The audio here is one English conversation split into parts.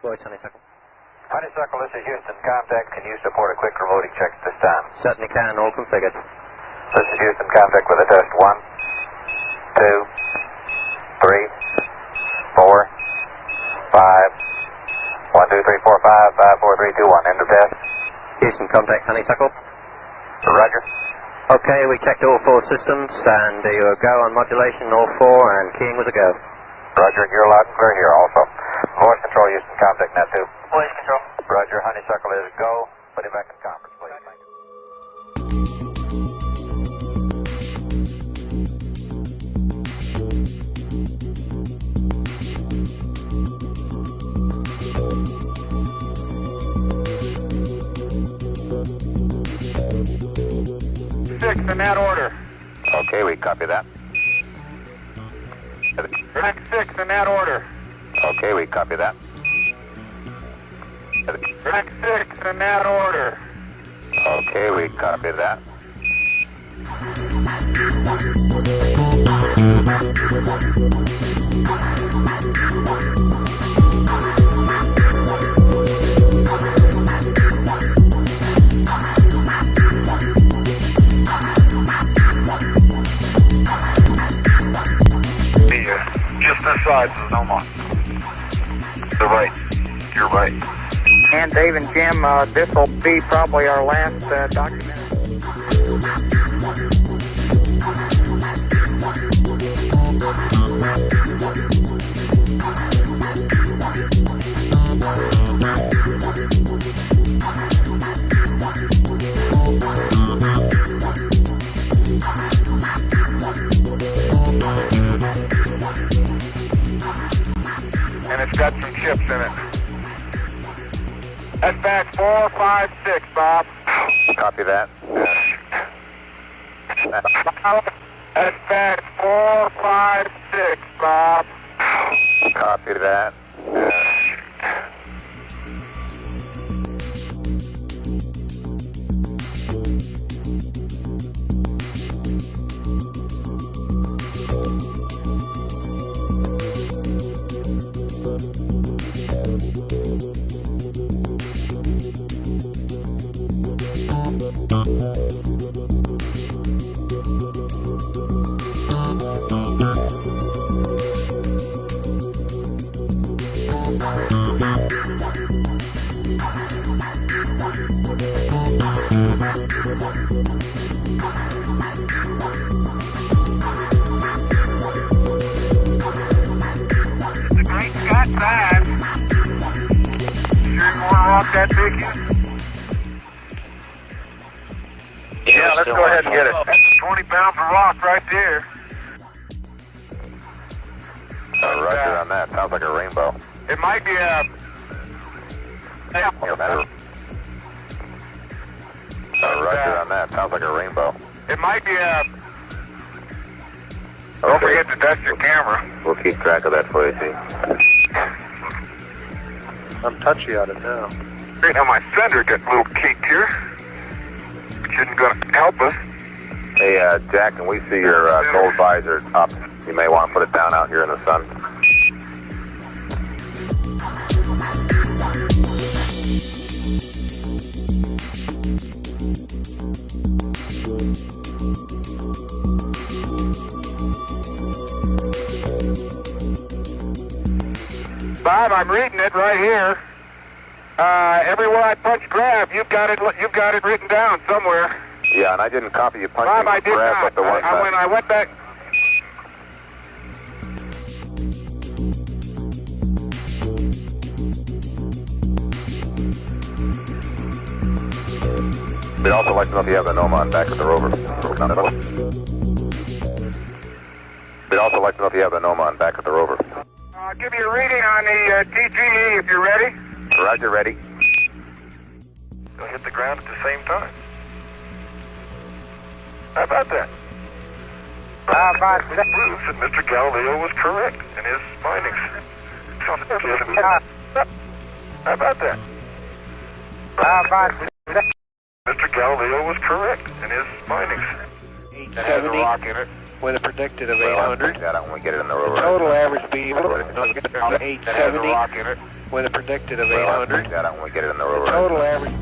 Voice Honeysuckle. Honeysuckle, this is Houston. Contact. Can you support a quick remoting check at this time? Certainly can, all configured. This is Houston. Contact with a test. 1, 2, 3, 4, 5. 1, 2, 3, 4, 5, 5, 4, 3, 2, 1. End of test. Houston, contact Honeysuckle. Roger. Okay, we checked all 4 systems, and you go on modulation, all 4, and keying was a go. Roger, you're loud and clear here also. Voice control, Houston. Contact net 2. Voice control. Roger, Honeysuckle is go. Put him back in conference, please. Thank you. Six in that order. Okay, we copy that. Track 6 in that order. Okay, we copy that. Track 6 in that order. Okay, we copy that. Just this side, no more. The right. You're right. And Dave and Jim, this will be probably our last document. And it's got some chips in it. That's back 4, 5, 6, Bob. Copy that. That's back 4, 5, 6, Bob. Copy that. It's a great Scott size. Sure you want to rock that big? Yeah, let's go ahead and get it. That's 20 pounds of rock right there. Roger on that. Sounds like a rainbow. It might be a... Roger on that. Sounds like a rainbow. It might be a... Don't forget to dust your camera. We'll keep track of that for you, see. I'm touchy on it now. Right now my fender got a little kinked here. Which isn't going to help us. Hey, Jack, can we see your gold visor up? You may want to put it down out here in the sun. Bob, I'm reading it right here. Everywhere I punch grab, you've got it written down somewhere. Yeah, and I didn't copy you punching Bob, I did grab, not. but the one When I went back... We'd also like to know if you have the Nomon back at the rover. We'd also like to know if you have the Nomon back at the rover. I'll give you a reading on the TGE if you're ready. Roger, ready. They'll hit the ground at the same time. How about that? How about that? Proves that Mr. Galileo was correct in his findings. How about that? How about that? Mr. Galileo was correct in his findings. It has a rock in it. with a predicted of 800. That when we get it in the road. Total average speed of 870 with a predicted of 800. That when we get it in the road. Total average.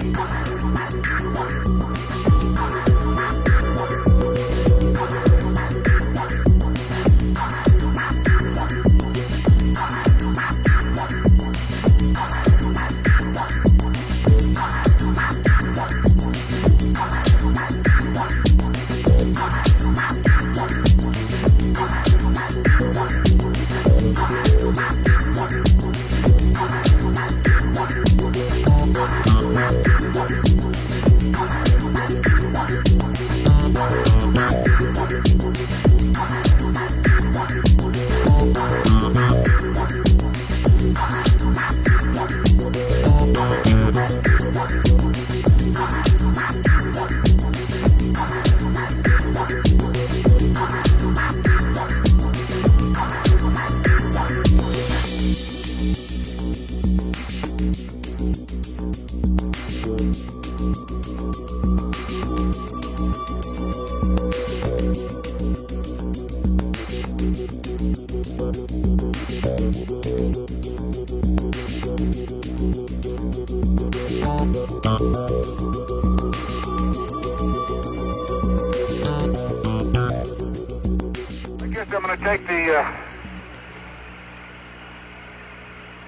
I'm going to take the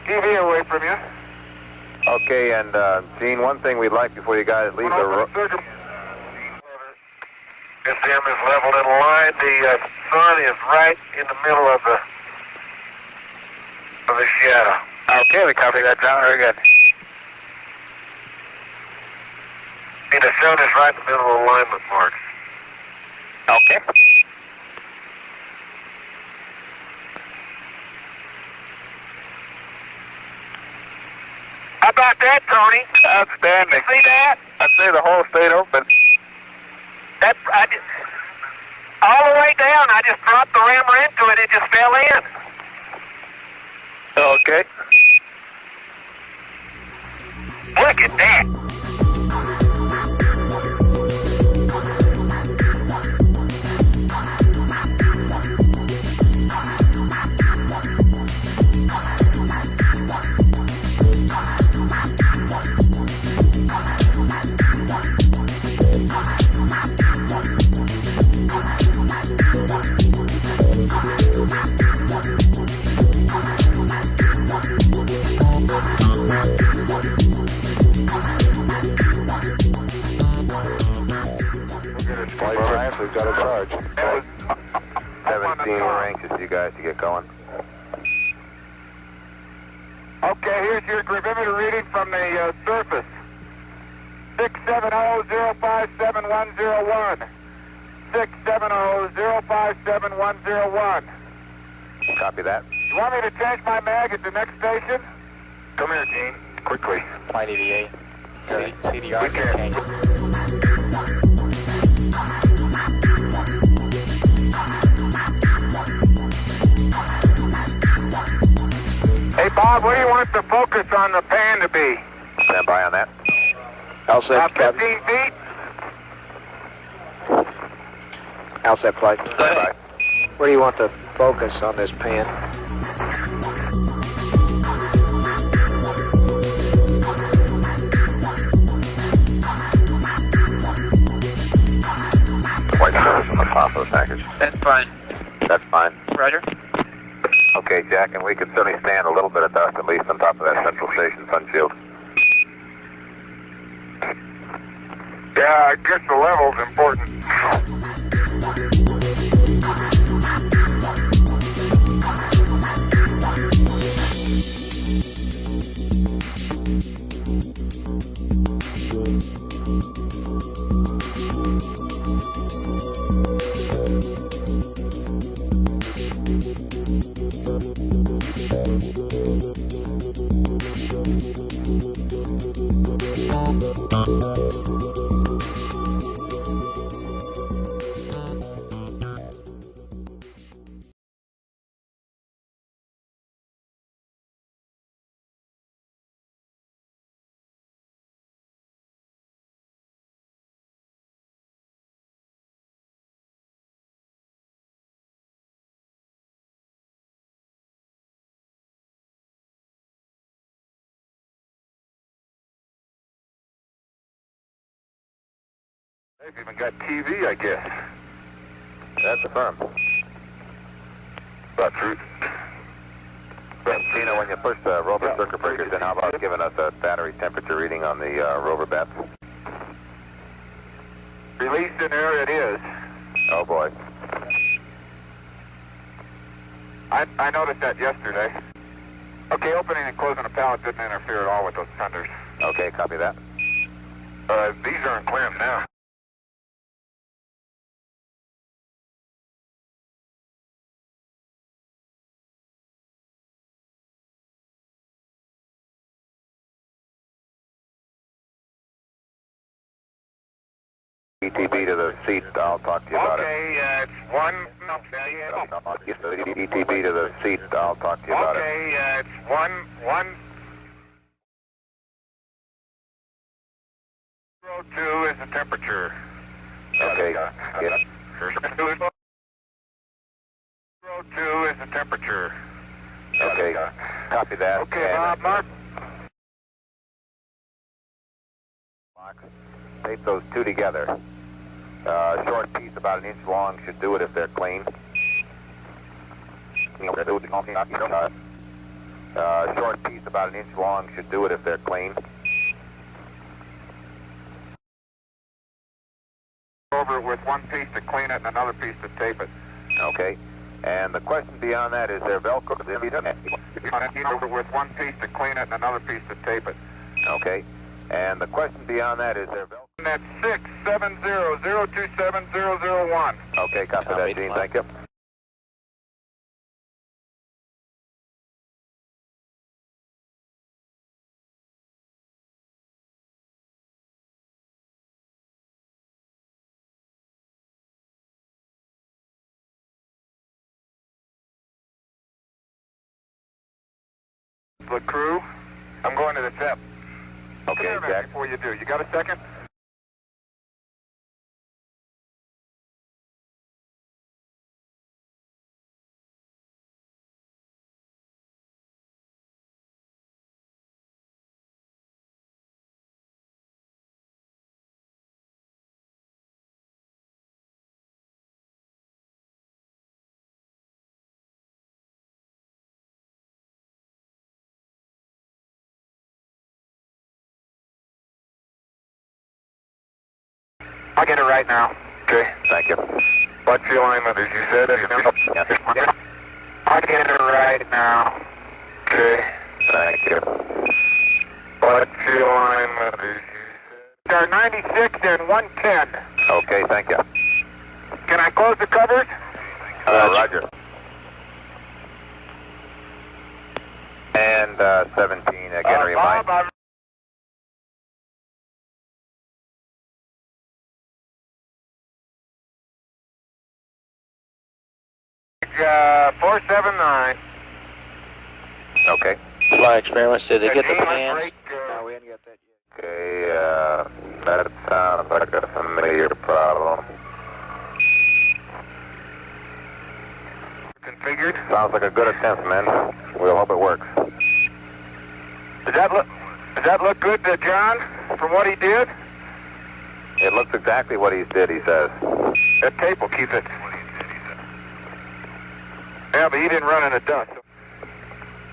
TV away from you. Okay, and Gene, one thing we'd like before you guys leave the road. SM is leveled in line. The sun is right in the middle of the shadow. Okay, we copy that, John. Very good. See, the sun is right in the middle of the alignment marks. Okay. How about that, Tony? Outstanding. See that? I'd say the hole stayed open. All the way down, I just dropped the rammer into it, it just fell in. Okay. Look at that. We've got a charge. 17, we're anxious you guys to get going. Okay, here's your gravimeter reading from the surface. 670-057101. 670-057101. Copy that. You want me to change my mag at the next station? Come here, Gene. Quickly. Flight EVA. CDR. We can. Hey, Bob, where do you want the focus on the pan to be? Stand by on that. All set, About Captain. 15 feet? All set, flight. Stand by. Where do you want the focus on this pan? White surface on the top of the package. That's fine. That's fine. Roger. Okay, Jack, and we could certainly stand a little bit of dust, at least on top of that central station sun shield. Yeah, I guess the level's important. They've even got TV, I guess. That's affirmed. About true. Tina, when you push the rover circuit breakers in, how about giving us a battery temperature reading on the rover bats? Released in there it is. Oh boy. I noticed that yesterday. Okay, opening and closing the pallet didn't interfere at all with those tenders. Okay, copy that. These are in clamp now. ETB to the seat, I'll talk to you about it. Okay, it's one. ETB to the seat, I'll talk to you about it. Okay, it's one. 02 is the temperature. Okay, yeah. 02 is the temperature. Okay, copy that. Okay, And Mark. tape those two together. A short piece about an inch long should do it if they're clean. A short piece about an inch long should do it if they're clean. Over it with one piece to clean it and another piece to tape it. Okay. And the question beyond that is there Velcro? Over with one piece to clean it and another piece to tape it. Okay. And the question beyond that is there Velcro? That's 670-027-001. Okay, copy that, Gene. Thank you. The crew, I'm going to the tip. Okay, Jack. Before you do, you got a second? I'll get it right now. Okay. Thank you. What's the alignment, as you said? I'll get it right now. Okay. Thank you. What's the alignment, as you said? They're 96 and 110. Okay, thank you. Can I close the covers? Roger. And 17, again, remind. Bob, I'm 479. Okay. Fly experiments, did they get the Gene, fans? break, No, we haven't got that yet. Okay, that sounds like a familiar problem. configured. Sounds like a good attempt, man. We'll hope it works. Does that look good to John from what he did? It looks exactly what he did, he says. That tape will keep it. Yeah, but he didn't run in the dust.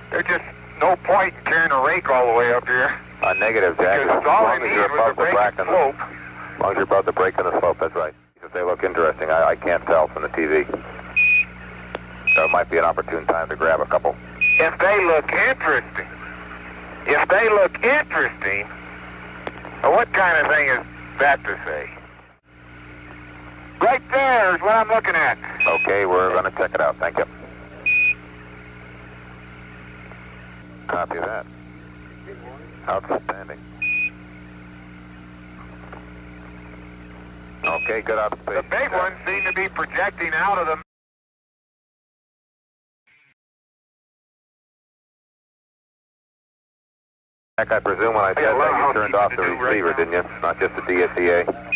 There's just no point in carrying a rake all the way up here. Negative, Jack. Because As all long I as you're needed was above a the break break and and slope. as long as you're above the break and the slope, that's right. If they look interesting, I can't tell from the TV. So it might be an opportune time to grab a couple. If they look interesting, what kind of thing is that to say? Right there is what I'm looking at. Okay, we're going to check it out. Thank you. Copy that. Outstanding. Okay, good observation. The big ones seem to be projecting out of the... Jack, I presume when I said that you turned off the receiver, didn't you? Not just the DSCA.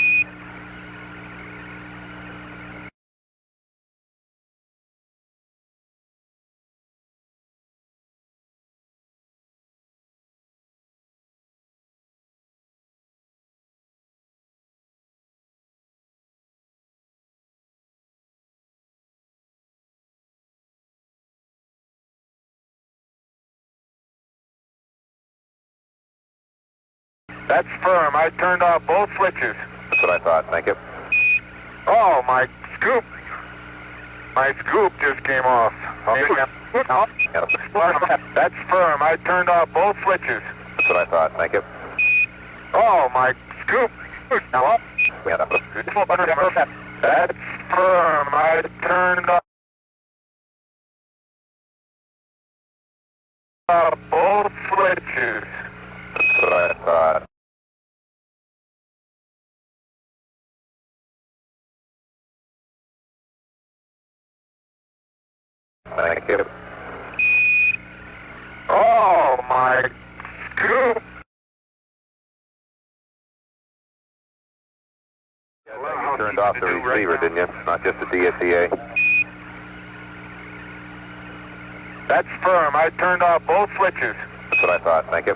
That's firm. I turned off both switches. That's what I thought. Thank you. Oh, my scoop. My scoop just came off. That's firm. I turned off both switches. That's what I thought. Thank you. Oh, my scoop. That's firm. I turned off both switches. That's what I thought. Thank you. Oh, my scoop. You turned off the receiver, didn't you? Not just the DSEA. That's firm. I turned off both switches. That's what I thought. Thank you.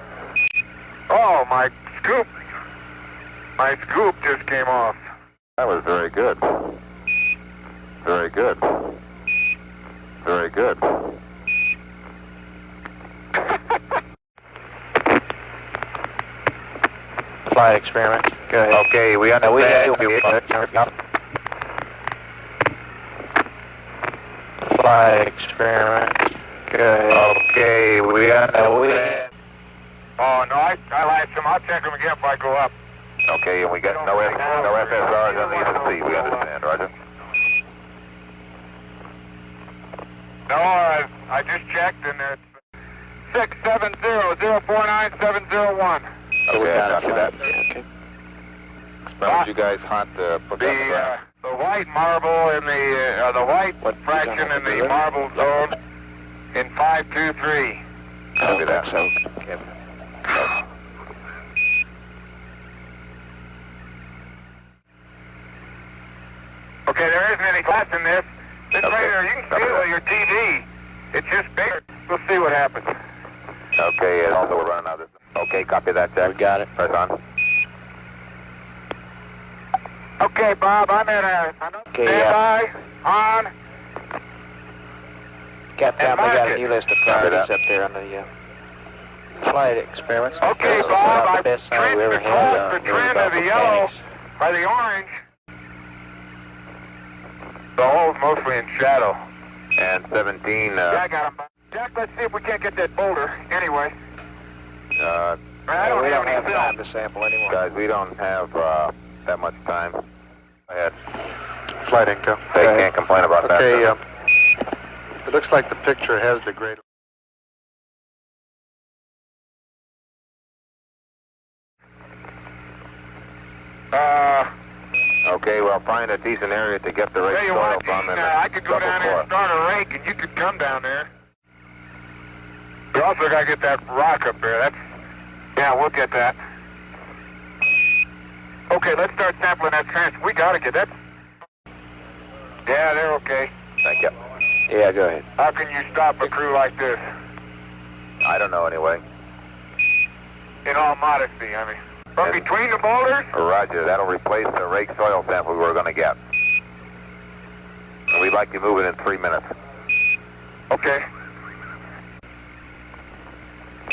Oh, my scoop. My scoop just came off. That was very good. Very good. Very good. Flight experiment. Go ahead. Okay, we understand. Flight experiment. Go ahead. Okay, we understand. Oh, no, I lied some. I'll check them again if I go up. Okay, and we got no FSRs on the ESC. We understand, Roger. No, I just checked, and it's 670-049-701. Okay, I copy that. Okay. When would you guys hunt the ground? The white marble in the white fraction in the marble zone in 523. Copy that. Okay. Okay, there isn't any glass in this. This Okay. radar, you can see it on your TV. It's just bigger. We'll see what happens. Okay, and also we're running out of this. Okay, copy that, Jack. We got it. Press on. Okay, Bob, I'm in a Okay, standby, on. Captain, And we got mark a it. new list of priorities up there on the flight experiments. Okay, This is Bob, about I've the best sign we ever trended had. across the trend of the yellow by the orange. The hole's mostly in shadow. And 17, Yeah, I got him. Jack, let's see if we can't get that boulder. Anyway, I don't we have don't any have time film. to sample anymore. guys, we don't have that much time. Go ahead. Flight Inco. They can't complain about that. Okay, sir. it looks like the picture has degraded. Okay, well, find a decent area to get the Tell rake you soil what, from Dean, and I could go down there and start a rake, and you could come down there. We also got to get that rock up there. Yeah, we'll get that. Okay, let's start sampling that trench. We got to get that. Yeah, they're okay. Thank you. Yeah, go ahead. How can you stop a crew like this? I don't know anyway. In all modesty, I mean. From Yes. between the boulders? Roger, that'll replace the rake soil sample we were going to get. And we'd like to move it in 3 minutes. Okay.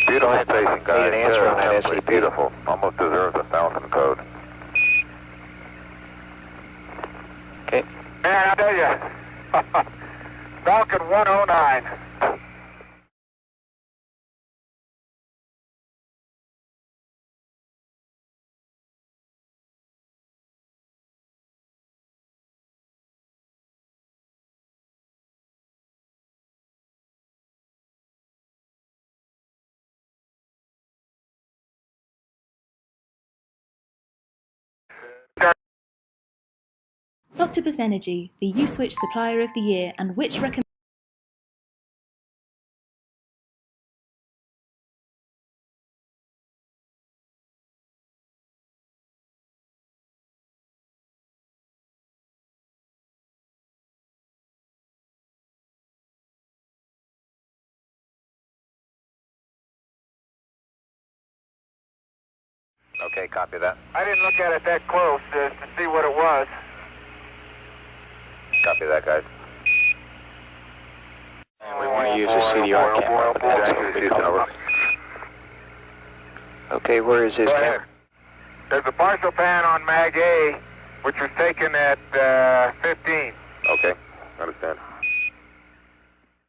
Beautiful station, guys. Need an answer on that Absolutely SCP. beautiful. Almost deserves a 1,000 code. Okay. Man, I tell you, Falcon 109. Octopus Energy, the U-Switch Supplier of the Year and which recommends Okay, copy that. I didn't look at it that close to see what it was. Copy that, guys. And we want to use the CDR camera. But that's what we Houston, call over. it. Okay, where is his Go camera? ahead. There's a partial pan on Mag A, which was taken at 15. Okay, understand.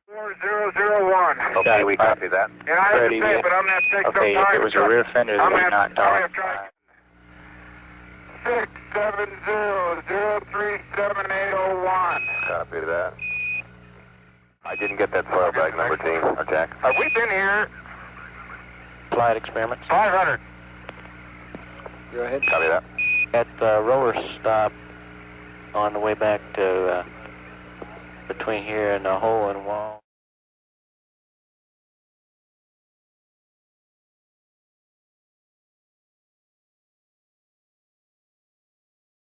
4001. Okay, we copy that. Yeah, I have to Ready, say, yeah. but I'm going to take Okay, some time. if it was a rear fender, then we're not talking. 670-037801. Copy that. I didn't get that soil bag number, team, or Jack. Have we been here? Flight experiments. 500. Go ahead. Copy that. At the roller stop on the way back to between here and the hole in the wall.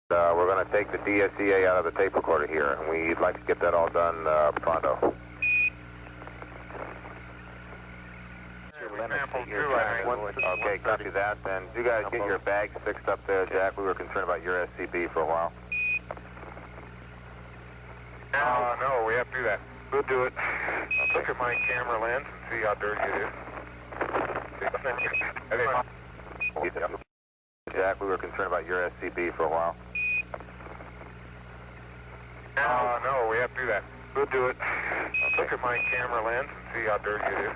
We're going to take the DSEA out of the tape recorder here, and we'd like to get that all done pronto. Okay, copy that. And you guys get your bags fixed up there, Jack. We were concerned about your SCB for a while. No, we have to do that. We'll do it. I'll look at my camera lens and see how dirty it is. Jack, we were concerned about your SCB for a while. No, we have to do that. We'll do it. I'll look at my camera lens and see how dirty it is.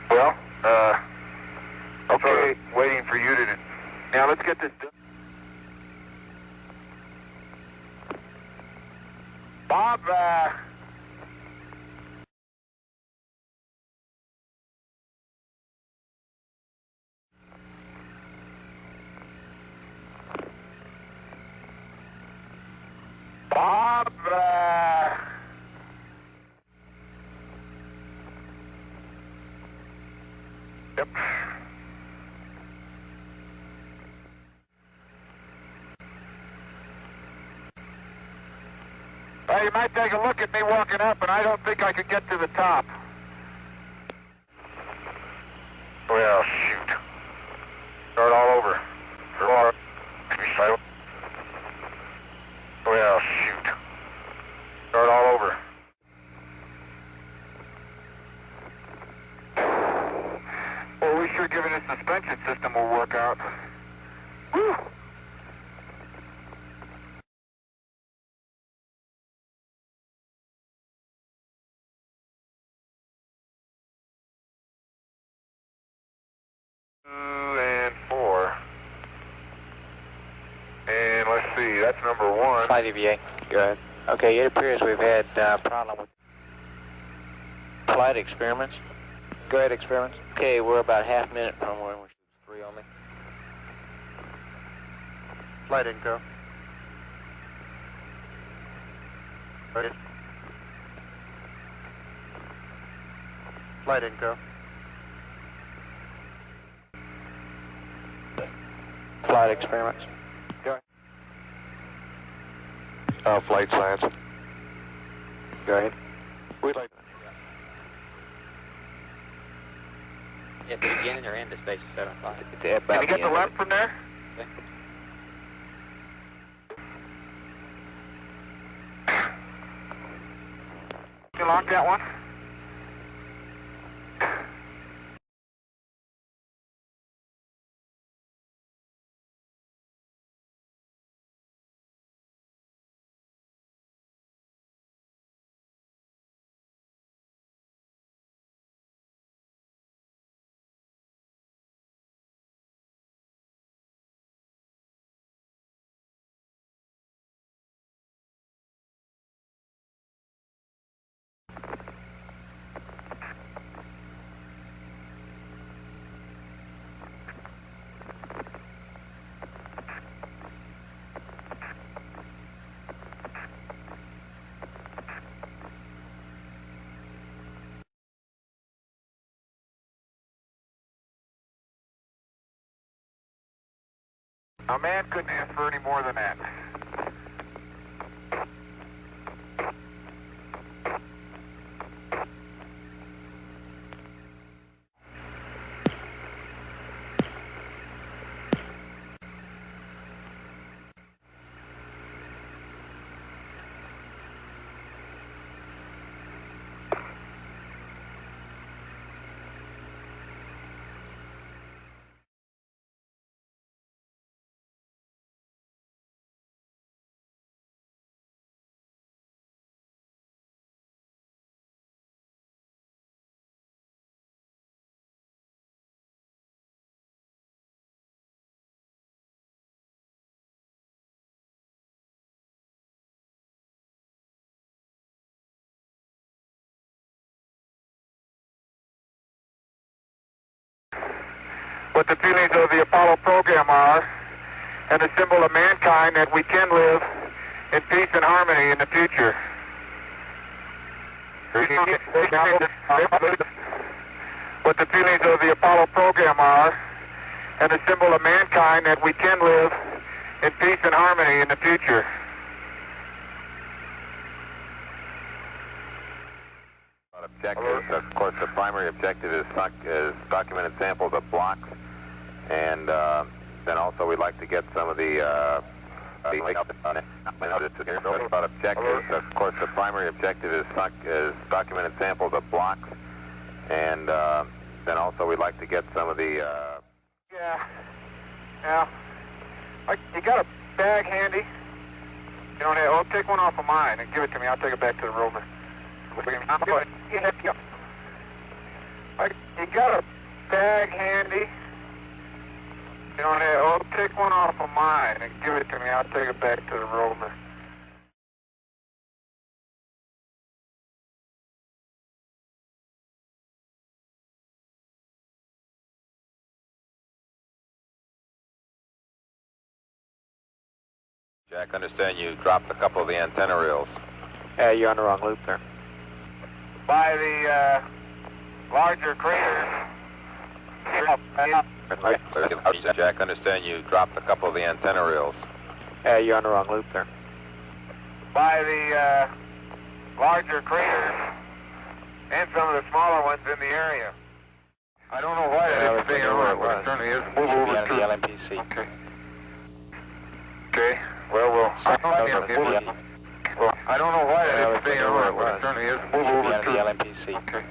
Well, okay, waiting for you to... Now, let's get this done. Bob, Yep. Well, you might take a look at me walking up, and I don't think I could get to the top. Well, shoot. Start all over. Well, shoot. Start all over. Well, we sure given this suspension system will work out. Whew. And 4. And let's see, that's number 1. Flight EVA. Go ahead. Okay, it appears we've had problem with flight experiments. Go ahead, experiments. Okay, we're about half minute from when we shoot 3 only. Flight Inco. Ready. Flight Inco. Flight experiments. Go ahead. Flight science. Go ahead. We'd like At the beginning or end of station 75? Can you get the left from there? Okay. You lock that one? A man couldn't ask for any more than that. What the feelings of the Apollo program are, and the symbol of mankind that we can live in peace and harmony in the future. What the feelings of the Apollo program are, and the symbol of mankind that we can live in peace and harmony in the future. Objectives. Of course, the primary objective is documented samples of blocks, and then also we'd like to get some of the objectives. Of course, the primary objective is documented samples of blocks, and then also we'd like to get some of the. Yeah. You got a bag handy? You know, I'll take one off of mine and give it to me. I'll take it back to the rover. You got a bag handy? You know, I'll take one off of mine and give it to me. I'll take it back to the rover. Jack, understand you dropped a couple of the antenna reels. Yeah, you're on the wrong loop there. By the larger craters. Jack, understand you dropped a couple of the antenna reels. Yeah, you're on the wrong loop there. By the larger craters and some of the smaller ones in the area. I don't know why that is being around, but it certainly is. Move over to the LMPC. Okay. Okay. Well, I don't know why that is being around, but it certainly is. Move over to the LMPC. Okay.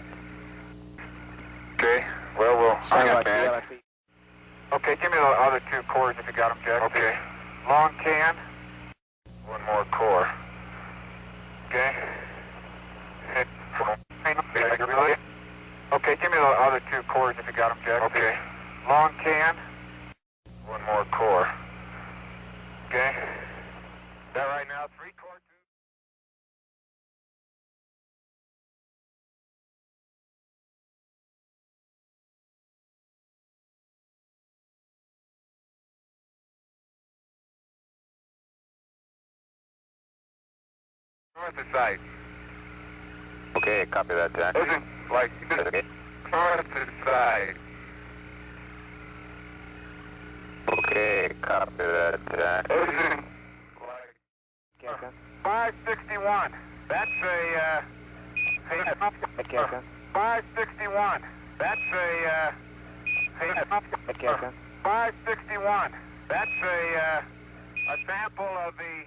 Okay. Well, hang on, man. Okay, give me the other two cores if you got them, Jack. Okay. Long can. One more core. Okay. Okay, give me the other two cores if you got them, Jack. Okay. Long can. One more core. Okay. Is that right now? 3 core, 2? North of site. Okay, copy that, Jack. Isn't like north of site. Okay, copy that, Jack. Isn't like 561. That's a 561. That's a 561. That's a sample of the